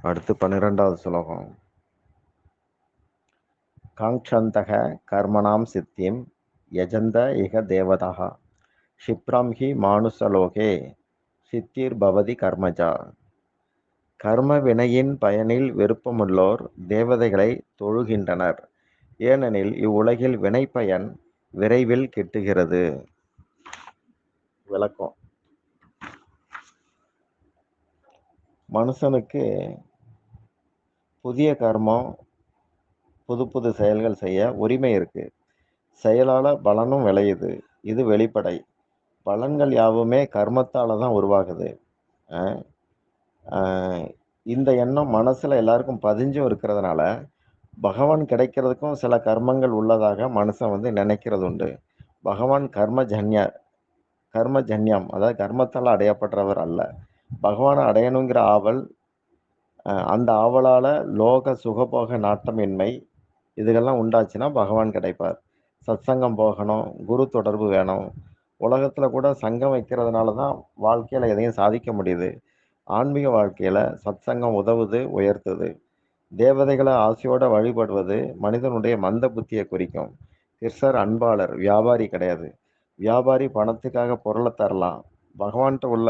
அடுத்து 12வது ஸ்லோகம். காங்க்ஷந்தக கர்மணாம் சித்திம் யஜந்த இக தேவதः க்ஷிப்ரம் ஹி மானுஷலோகே சித்திர்பவதி கர்மஜா. கர்ம வினையின் பயனில் விருப்பமுள்ளோர் தேவதைகளை தொழுகின்றனர். ஏனெனில் இவ்வுலகில் வினைப்பயன் விரைவில் கிட்டுகிறது. விளக்கம். மனுஷனுக்கு புதிய கர்மம், புது புது செயல்கள் செய்ய உரிமை இருக்கு. செயலால பலனும் விளையுது. இது வெளிப்படை. பலன்கள் யாவுமே கர்மத்தால தான் உருவாகுது. அஹ் ஆஹ் இந்த எண்ணம் மனசுல எல்லாருக்கும் பதிஞ்சும் இருக்கிறதுனால பகவான் கிடைக்கிறதுக்கும் சில கர்மங்கள் உள்ளதாக மனுஷன் நினைக்கிறது உண்டு. பகவான் கர்மஜன்யம், அதாவது கர்மத்தால் அடையப்படுறவர் அல்ல. பகவானை அடையணுங்கிற ஆவல், அந்த ஆவலால லோக சுகபோக நாட்டமின்மை இதுகெல்லாம் உண்டாச்சுன்னா பகவான் கிடைப்பார். சத்சங்கம் போகணும், குரு தொடர்பு வேணும். உலகத்துல கூட சங்கம் வைக்கிறதுனால தான் வாழ்க்கையில எதையும் சாதிக்க முடியுது. ஆன்மீக வாழ்க்கையில சத்சங்கம் உதவுது, உயர்த்துது. தேவதைகளை ஆசையோட வழிபடுவது மனிதனுடைய மந்த புத்தியை குறிக்கும். கிருஷ்ணர் அன்பாளர், வியாபாரி கிடையாது. வியாபாரி பணத்துக்காக பொருளை தரலாம். பகவான்கிட்ட உள்ள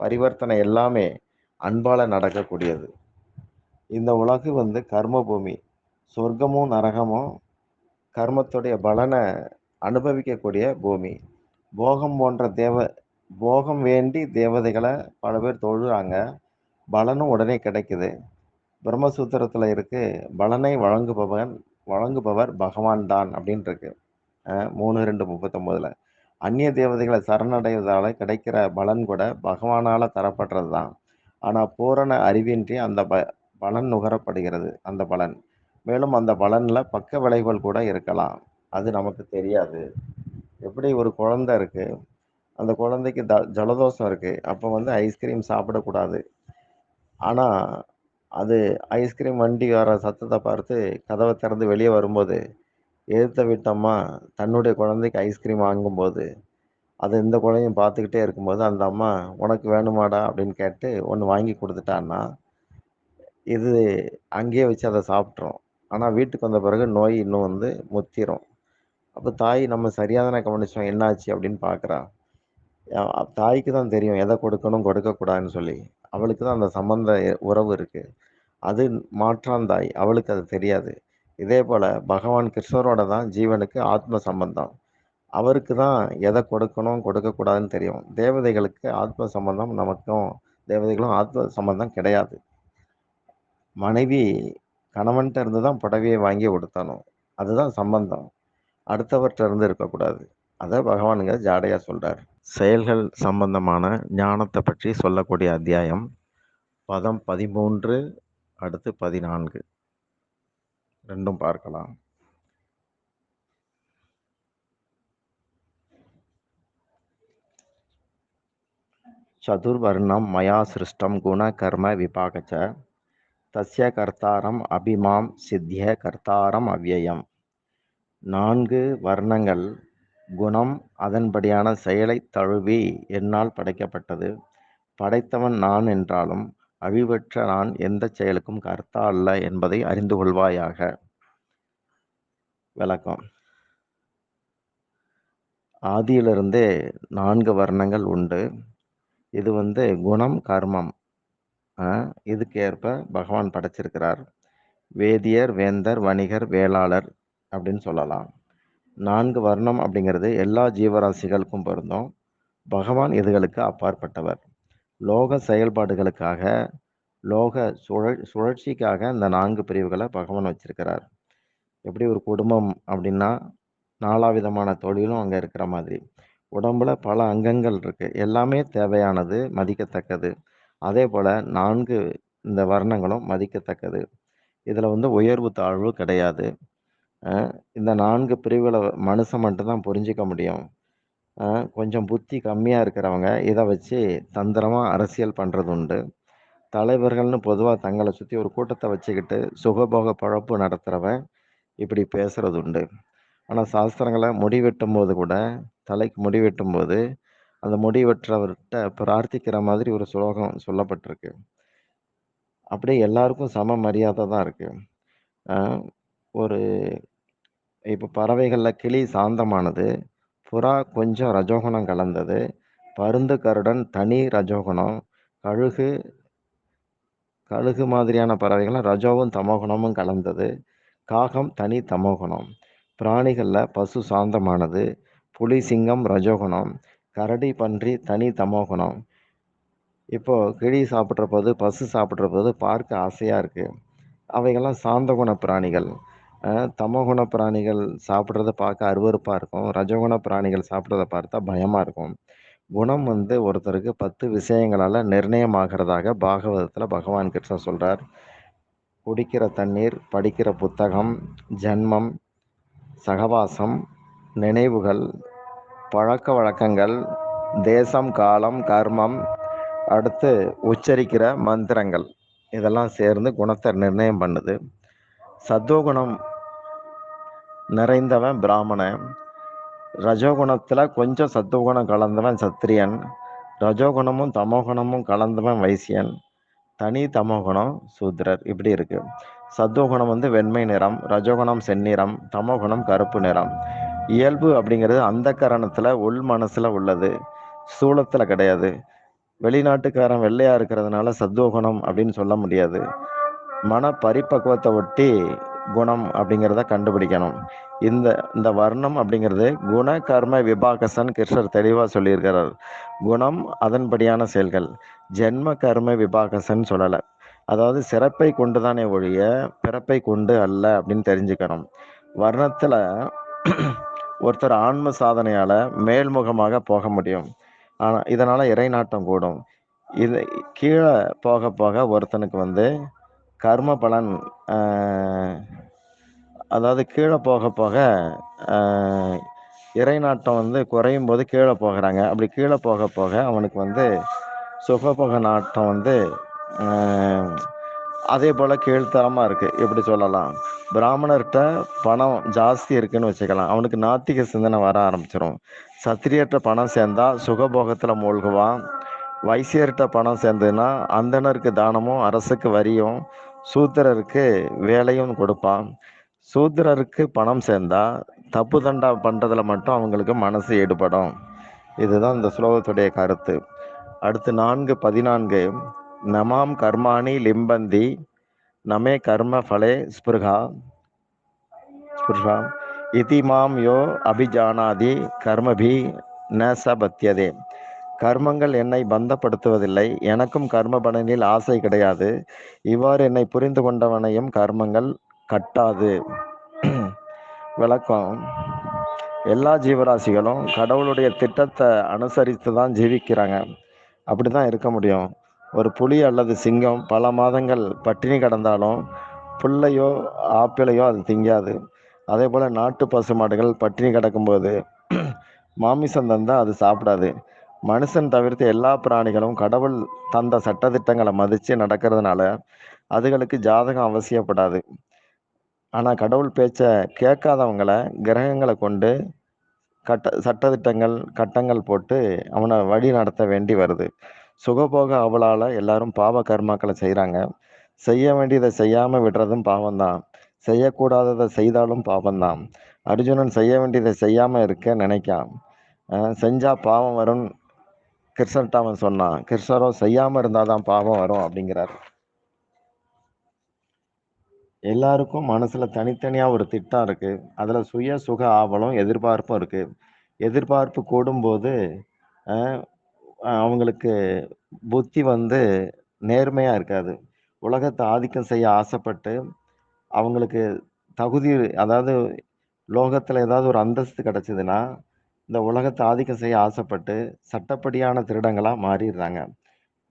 பரிவர்த்தனை எல்லாமே அன்பால நடக்கக்கூடியது. இந்த உலகு கர்ம பூமி. சொர்க்கமும் நரகமும் கர்மத்துடைய பலனை அனுபவிக்கக்கூடிய பூமி. போகம் வேண்டி தேவதைகளை பல பேர் தொழுறாங்க. பலனும் உடனே கிடைக்குது. பிரம்மசூத்திரத்துல இருக்கு, பலனை வழங்குபவர் பகவான் தான் அப்படின்னு இருக்கு. 3:2:39. அந்நிய தேவதைகளை சரணடைவதால கிடைக்கிற பலன் கூட பகவானால தரப்படுறது தான். ஆனா பூரண அறிவின்றி அந்த பலன் நுகரப்படுகிறது, அந்த பலன். மேலும் அந்த பலன்ல பக்க விளைவுகள் கூட இருக்கலாம். அது நமக்கு தெரியாது. எப்படி ஒரு குழந்தை இருக்கு, அந்த குழந்தைக்கு ஜலதோஷம் இருக்கு, அப்போ ஐஸ்கிரீம் சாப்பிடக்கூடாது. ஆனா அது ஐஸ்கிரீம் வண்டி வர சத்தத்தை பார்த்து கதவை திறந்து வெளியே வரும்போது எதிர்த்த வீட்டம்மா தன்னுடைய குழந்தைக்கு ஐஸ்கிரீம் வாங்கும்போது அது இந்த குழந்தையும் பார்த்துக்கிட்டே இருக்கும்போது அந்த அம்மா உனக்கு வேணுமாடா அப்படின்னு கேட்டு ஒன்று வாங்கி கொடுத்துட்டான்னா இது அங்கேயே வச்சு அதை சாப்பிட்றோம். ஆனால் வீட்டுக்கு வந்த பிறகு நோய் இன்னும் முத்திரும். அப்போ தாய் நம்ம சரியாதானே கவனிச்சோம், என்னாச்சு அப்படின்னு பார்க்குறா. தாய்க்கு தான் தெரியும் எதை கொடுக்கணும் கொடுக்கக்கூடாதுன்னு சொல்லி. அவளுக்கு தான் அந்த சம்பந்த உறவு இருக்கு. அது மாற்றாந்தாய், அவளுக்கு அது தெரியாது. இதே போல பகவான் கிருஷ்ணரோட தான் ஜீவனுக்கு ஆத்ம சம்பந்தம். அவருக்கு தான் எதை கொடுக்கணும் கொடுக்கக்கூடாதுன்னு தெரியும். தேவதைகளுக்கு ஆத்ம சம்பந்தம், நமக்கும் தேவதைகளும் ஆத்ம சம்பந்தம் கிடையாது. மனைவி கணவன்கிட்ட இருந்து தான் புடவையை வாங்கி உடுத்தணும், அதுதான் சம்பந்தம். அடுத்தவர்கிட்ட இருந்து இருக்கக்கூடாது. அதை பகவானுங்க ஜாடையா சொல்றார். செயல்கள் சம்பந்தமான ஞானத்தை பற்றி சொல்லக்கூடிய அத்தியாயம். பதம் 13 அடுத்து 14 ரெண்டும் பார்க்கலாம். சதுர்வர்ணம் மயா சிருஷ்டம் குண கர்ம விபாகச்ச தஸ்ய கர்த்தாரம் அபிமாம் சித்திய கர்த்தாரம் அவ்யயம். 4 வர்ணங்கள் குணம் அதன்படியான செயலை தழுவி என்னால் படைக்கப்பட்டது. படைத்தவன் நான் என்றாலும் அழிவற்ற நான் எந்த செயலுக்கும் கர்த்தா அல்ல என்பதை அறிந்து கொள்வாயாக. விளக்கம். ஆதியிலிருந்தே 4 வர்ணங்கள் உண்டு. இது குணம் கர்மம், இதுக்கு ஏற்ப பகவான் படைச்சிருக்கிறார். வேதியர், வேந்தர், வணிகர், வேளாளர் அப்படின்னு சொல்லலாம். 4 வர்ணம் அப்படிங்கிறது எல்லா ஜீவராசிகளுக்கும் பொருந்தும். பகவான் இதுகளுக்கு அப்பாற்பட்டவர். லோக செயல்பாடுகளுக்காக, லோக சுழற்சிக்காக இந்த 4 பிரிவுகளை பகவான் வச்சிருக்கிறார். எப்படி ஒரு குடும்பம் அப்படின்னா 4 விதமான தொழிலும் அங்கே இருக்கிற மாதிரி உடம்புல பல அங்கங்கள் இருக்கு, எல்லாமே தேவையானது, மதிக்கத்தக்கது. அதே போல 4 இந்த வர்ணங்களும் மதிக்கத்தக்கது. இதுல உயர்வு தாழ்வு கிடையாது. இந்த 4 பிரிவுகளை மனுஷன் மட்டும்தான் புரிஞ்சிக்க முடியும். கொஞ்சம் புத்தி கம்மியா இருக்கிறவங்க இதை வச்சு தந்திரமா அரசியல் பண்றது உண்டு. தலைவர்கள்னு பொதுவா தங்களை சுத்தி ஒரு கூட்டத்தை வச்சுக்கிட்டு சுகபோக பழப்பு நடத்துறவன் இப்படி பேசுறது உண்டு. ஆனா சாஸ்திரங்களை முடிவெட்டும் போது கூட, தலைக்கு முடிவெட்டும் போது அந்த முடிவெற்றவர்கிட்ட பிரார்த்திக்கிற மாதிரி ஒரு ஸ்லோகம் சொல்லப்பட்டிருக்கு. அப்படியே எல்லாருக்கும் சம மரியாதை தான் இருக்கு. அ ஒரு இப்ப பறவைகள்ல கிளி சாந்தமானது, புறா கொஞ்சம் ரஜோகுணம் கலந்தது, பருந்து, கருடன் தனி ரஜோகுணம், கழுகு கழுகு மாதிரியான பறவைகள்லாம் ரஜோவும், தமோகுணமும் கலந்தது, காகம் தனி தமோகுணம். பிராணிகள்ல பசு சாந்தமானது, புலி, சிங்கம் ரஜோகுணம், கரடி, பன்றி தனி தமோகுணம். இப்போ கிளி சாப்பிடுற போது, பசு சாப்பிடுற போது பார்க்க ஆசையா இருக்கு. அவைகள்லாம் சாந்த குண பிராணிகள். அ தமோகுண பிராணிகள் சாப்பிடுறத பார்க்க அருவருப்பா இருக்கும். ரஜோகுண பிராணிகள் சாப்பிடுறத பார்த்தா பயமா இருக்கும். குணம் வந்து ஒருத்தருக்கு 10 விஷயங்களால நிர்ணயமாகிறதாக பாகவதத்துல பகவான் கிருஷ்ணர் சொல்றார். குடிக்கிற தண்ணீர், படிக்கிற புத்தகம், ஜன்மம், சகவாசம், நினைவுகள், பழக்கவழக்கங்கள், தேசம், காலம், கர்மம், அடுத்து உச்சரிக்கிற மந்திரங்கள். இதெல்லாம் சேர்ந்து குணத்த நிர்ணயம் பண்ணுது. சத்துவகுணம் நிறைந்தவன் பிராமணன். ரஜோகுணத்துல கொஞ்சம் சத்துவகுணம் கலந்தவன் சத்திரியன். ரஜோகுணமும் தமோகுணமும் கலந்தவன் வைசியன். தனி தமோகுணம் சூத்திரர். இப்படி இருக்கு. சத்துவகுணம் வந்து வெண்மை நிறம், ரஜோகுணம் செந்நிறம், தமோகுணம் கருப்பு நிறம். இயல்பு அப்படிங்கிறது அந்த கரணத்துல உள் மனசுல உள்ளது, ஸ்தூலத்துல கிடையாது. வெளிநாட்டுக்காரன் வெள்ளையா இருக்கிறதுனால சத்துவகுணம் அப்படின்னு சொல்ல முடியாது. மன பரிபக்குவத்தை ஒட்டி குணம் அப்படிங்கிறத கண்டுபிடிக்கணும். இந்த இந்த வர்ணம் அப்படிங்கிறது குண கர்ம விபாகசன் கிருஷ்ணர் தெளிவா சொல்லியிருக்கிறார். குணம் அதன்படியான செயல்கள், ஜென்ம கர்ம விபாகசன் சொல்லலை. அதாவது சிறப்பை கொண்டு தானே ஒழிய பிறப்பை கொண்டு அல்ல அப்படின்னு தெரிஞ்சுக்கணும். வர்ணத்துல ஒருத்தர் ஆன்ம சாதனையால மேல்முகமாக போக முடியும். ஆனா இதனால இறைநாட்டம் கூடும். இது கீழே போக போக ஒருத்தனுக்கு வந்து கர்ம பலன், அதாவது கீழே போக போக இறைநாட்டம் வந்து குறையும் போது கீழே போகிறாங்க. அப்படி கீழே போக போக அவனுக்கு வந்து சுகபோக நாட்டம் வந்து அதே போல் கீழ்த்தரமாக இருக்குது. எப்படி சொல்லலாம், பிராமணர்கிட்ட பணம் ஜாஸ்தி இருக்குன்னு வச்சுக்கலாம், அவனுக்கு நாத்திக சிந்தனை வர ஆரம்பிச்சிடும். சத்திரியர்கிட்ட பணம் சேர்ந்தா சுகபோகத்தில் மூழ்குவான். வைசியர்கிட்ட பணம் சேர்ந்ததுன்னா அந்தணருக்கு தானமும் அரசுக்கு வரியும் சூத்திரருக்கு வேலையும் கொடுப்பான். சூத்திரருக்கு பணம் சேர்ந்தா தப்பு தண்டா பண்றதுல மட்டும் அவங்களுக்கு மனசு ஈடுபடும். இதுதான் இந்த ஸ்லோகத்துடைய கருத்து. அடுத்து 4:14, நமாம் கர்மாணி லிம்பந்தி நமே கர்ம ஃபலே ஸ்பிருகா ஸ்பிருஷா இதிமாம் யோ அபிஜானாதி கர்மபி ந சபத்தியதே. கர்மங்கள் என்னை பந்தப்படுத்துவதில்லை, எனக்கும் கர்ம பலனில் ஆசை கிடையாது. இவ்வாறு என்னை புரிந்து கொண்டவனையும் கர்மங்கள் கட்டாது. விளக்கம்: எல்லா ஜீவராசிகளும் கடவுளுடைய திட்டத்தை அனுசரித்து தான் ஜீவிக்கிறாங்க. அப்படி தான் இருக்க முடியும். ஒரு புலி அல்லது சிங்கம் பல மாதங்கள் பட்டினி கிடந்தாலும் புல்லையோ ஆப்பிளையோ அது திங்காது. அதே போல் நாட்டு பசு மாடுகள் பட்டினி கிடக்கும்போது மாமிசம் தந்தால் அது சாப்பிடாது. மனுஷன் தவிர்த்து எல்லா பிராணிகளும் கடவுள் தந்த சட்டத்திட்டங்களை மதித்து நடக்கிறதுனால அதுகளுக்கு ஜாதகம் அவசியப்படாது. ஆனால் கடவுள் பேச்சை கேட்காதவங்களை கிரகங்களை கொண்டு சட்டதிட்டங்கள் கட்டங்கள் போட்டு அவனை வழி நடத்த வேண்டி வருது. சுகபோக அவளால் எல்லாரும் பாவ கர்மாக்களை செய்கிறாங்க. செய்ய வேண்டியதை செய்யாமல் விடுறதும் பாவம்தான், செய்யக்கூடாததை செய்தாலும் பாவம்தான். அர்ஜுனன் செய்ய வேண்டியதை செய்யாமல் இருக்க நினைக்கான். செஞ்சா பாவம் வரும் கிருஷ்ணர்கிட்ட அவன் சொன்னான். கிருஷ்ணரோ செய்யாமல் இருந்தால் தான் பாவம் வரும் அப்படிங்கிறார். எல்லாருக்கும் மனசுல தனித்தனியா ஒரு திட்டம் இருக்கு. அதுல சுய சுக ஆவலும் எதிர்பார்ப்பும் இருக்கு. எதிர்பார்ப்பு கூடும்போது அவங்களுக்கு புத்தி வந்து நேர்மையா இருக்காது. உலகத்தை ஆதிக்கம் செய்ய ஆசைப்பட்டு அவங்களுக்கு தகுதி, அதாவது லோகத்துல ஏதாவது ஒரு அந்தஸ்து கிடைச்சதுன்னா இந்த உலகத்தை ஆதிக்கம் செய்ய ஆசைப்பட்டு சட்டப்படியான திருடங்களா மாறிடுறாங்க.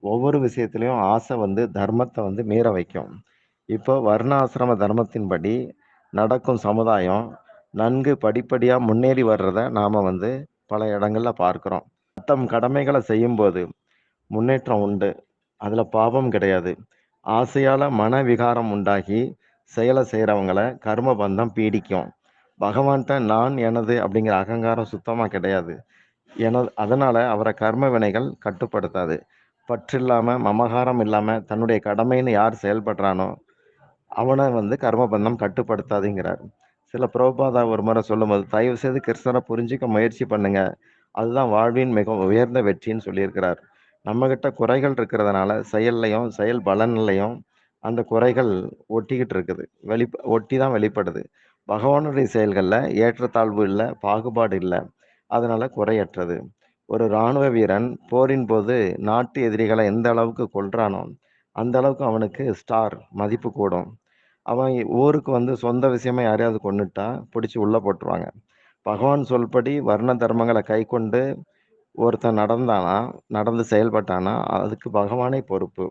ஒவ்வொரு விஷயத்திலையும் ஆசை வந்து தர்மத்தை வந்து மீற வைக்கும். இப்போ வர்ணாசிரம தர்மத்தின்படி நடக்கும் சமுதாயம் நன்கு படிப்படியாக முன்னேறி வர்றதை நாம் வந்து பல இடங்களில் பார்க்குறோம். தம் கடமைகளை செய்யும்போது முன்னேற்றம் உண்டு, அதில் பாவம் கிடையாது. ஆசையால் மன விகாரம் உண்டாகி செயலை செய்கிறவங்களை கர்ம பந்தம் பீடிக்கும். பகவான்கிட்ட நான் எனது அப்படிங்கிற அகங்காரம் சுத்தமாக கிடையாது. அதனால் அவரை கர்ம வினைகள் கட்டுப்படுத்தாது. பற்றில்லாம, மமகாரம் இல்லாம, தன்னுடைய கடமைன்னு யார் செயல்படுறானோ, அவன வந்து கர்மபந்தம் கட்டுப்படுத்தாதுங்கிறார். சில பிரபுபாதா ஒரு முறை சொல்லும்போது, "தயவு செய்து கிருஷ்ணர புரிஞ்சுக்க முயற்சி பண்ணுங்க. அதுதான் வாழ்வின் மிக உயர்ந்த வெற்றின்னு" சொல்லியிருக்கிறார். நம்மகிட்ட குறைகள் இருக்கிறதுனால, செயல்லயும், செயல் பலன்லயும் அந்த குறைகள் ஒட்டிக்கிட்டு இருக்குது. ஒட்டி தான் வெளிப்படுது. பகவானுடைய செயல்கள்ல ஏற்றத்தாழ்வு இல்ல, பாகுபாடு இல்ல. அதனால குறையற்றது. ஒரு ராணுவ வீரன் போரின் போது நாட்டு எதிரிகள எந்த அளவுக்கு கொல்றானோ, அந்த அளவுக்கு அவனுக்கு ஸ்டார் மதிப்பு கூடும். அவன் ஊருக்கு வந்து சொந்த விஷயமா யாரையாவது கொன்னுட்டா, புடிச்சு உள்ள போட்டுருவாங்க. பகவான் சொல்படி வர்ண தர்மங்கள கைக்கொண்டு ஒருத்தன் நடந்தானா, நடந்து செயல்பட்டானா, அதுக்கு பகவானே பொறுப்பு.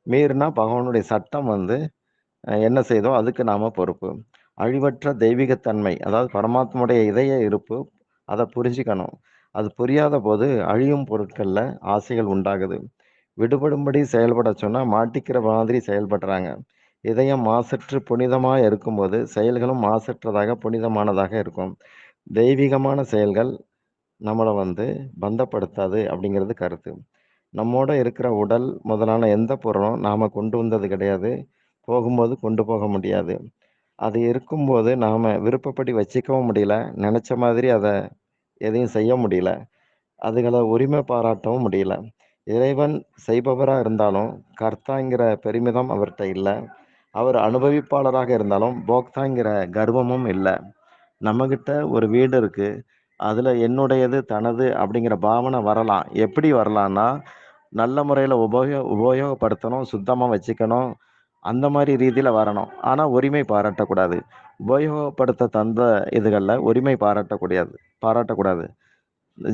மீறினா பகவானுடைய சட்டம் வந்து என்ன செய்தோ அதுக்கு நாம பொறுப்பு. அழிவற்ற தெய்வீகத்தன்மை, அதாவது பரமாத்மாவுடைய இதய இருப்பு, அத புரிஞ்சுக்கணும். அது புரியாத போது அழியும் பொருட்கள்ல ஆசைகள் உண்டாகுது. விடுபடும்படி செயல்படச் சொன்னா மாட்டிக்கிற மாதிரி செயல்படுறாங்க. இதயம் மாசற்று புனிதமா இருக்கும்போது, செயல்களும் மாசற்றதாக, புனிதமானதாக இருக்கும். தெய்வீகமான செயல்கள் நம்மள வந்து பந்தப்படுத்தாது அப்படிங்கிறது கருத்து. நம்மோட இருக்கிற உடல் முதலான எந்த பொருளும் நாம கொண்டு வந்தது கிடையாது. போகும்போது கொண்டு போக முடியாது. அது இருக்கும்போது நாம விருப்பப்படி வச்சுக்கவும் முடியல. நெனச்ச மாதிரி அத எதையும் செய்ய முடியல. அதுகள உரிமை பாராட்டவும் முடியல. இறைவன் செய்பவரா இருந்தாலும், கர்த்தாங்கிற பெருமிதம் அவர்ட்ட இல்ல. அவர் அனுபவிப்பாளராக இருந்தாலும், போக்தாங்கிற கர்வமும் இல்ல. நம்மகிட்ட ஒரு வீடு இருக்கு. அதுல என்னுடையது, தனது அப்படிங்கிற பாவனை வரலாம். எப்படி வரலான்னா, நல்ல முறையில உபயோகப்படுத்தணும், சுத்தமா வச்சுக்கணும். அந்த மாரி ரீதியில வரணும். ஆனா உரிமை பாராட்டக்கூடாது. உபயோகப்படுத்த தந்த இதுகள்ல உரிமை பாராட்டக்கூடாது.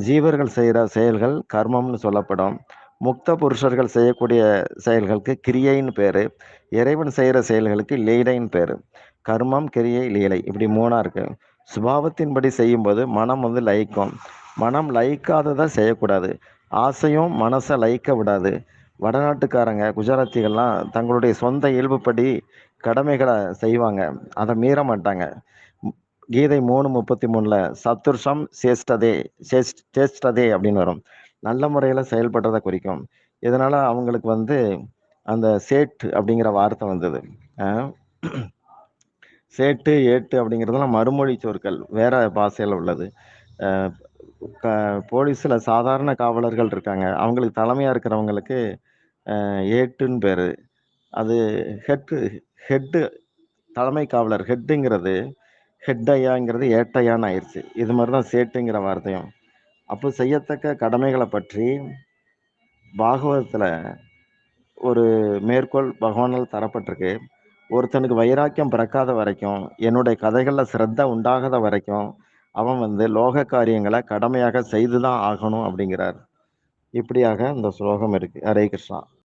ஜீவர்கள் செய்ற செயல்கள் கர்மம்னு சொல்லப்படும். முக்த புருஷர்கள் செய்யக்கூடிய செயல்களுக்கு கிரியைன்னு பேரு. இறைவன் செய்ற செயல்களுக்கு லீலைன்னு பேரு. கர்மம், கிரியை, லீலை இப்படி 3ஆ இருக்கு. சுபாவத்தின்படி செய்யும்போது மனம் வந்து லயிக்கும். மனம் லயிக்காதத செய்யக்கூடாது. ஆசையும் மனச லயிக்க விடாது. வடநாட்டுக்காரங்க, குஜராத்திகள்லாம் தங்களுடைய சொந்த இயல்புப்படி கடமைகள செய்வாங்க. அத மீற மாட்டாங்க. ம் கீதை 3:33ல சத்துர்ஷம் சேஷ்டதே அப்படின்னு வரும். நல்ல முறையில செயல்படுறத குறிக்கும். இதனால அவங்களுக்கு வந்து அந்த சேட் அப்படிங்கிற வார்த்தை வந்தது. அ சேட்டு, ஏட்டு அப்படிங்கிறதெல்லாம் மறுமொழி சொற்கள். வேற பாஷையில உள்ளது. அ க போலீஸ்ல சாதாரண காவலர்கள் இருக்காங்க. அவங்களுக்கு தலைமையா இருக்கிறவங்களுக்கு ஏட்டுன்னு பேரு. அது ஹெட்டு ஹெட்டு தலைமை காவலர் ஹெட்டுங்கிறது ஹெட்டையாங்கிறது ஏட்டையான்னு ஆயிருச்சு. இது மாரி தான் சேட்டுங்கிற வார்த்தையும். அப்போ செய்யத்தக்க கடமைகள பற்றி பாகவதத்துல ஒரு மேற்கோள் பகவானால் தரப்பட்டிருக்கு. ஒருத்தனுக்கு வைராக்கியம் பிறக்காத வரைக்கும், என்னுடைய கதைகள்ல சிரத்த உண்டாகாத வரைக்கும், அவன் வந்து லோக காரியங்கள கடமையாக செய்து தான் ஆகணும் அப்படிங்கிறார். இப்படியாக இந்த ஸ்லோகம் இருக்கு. ஹரே கிருஷ்ணா.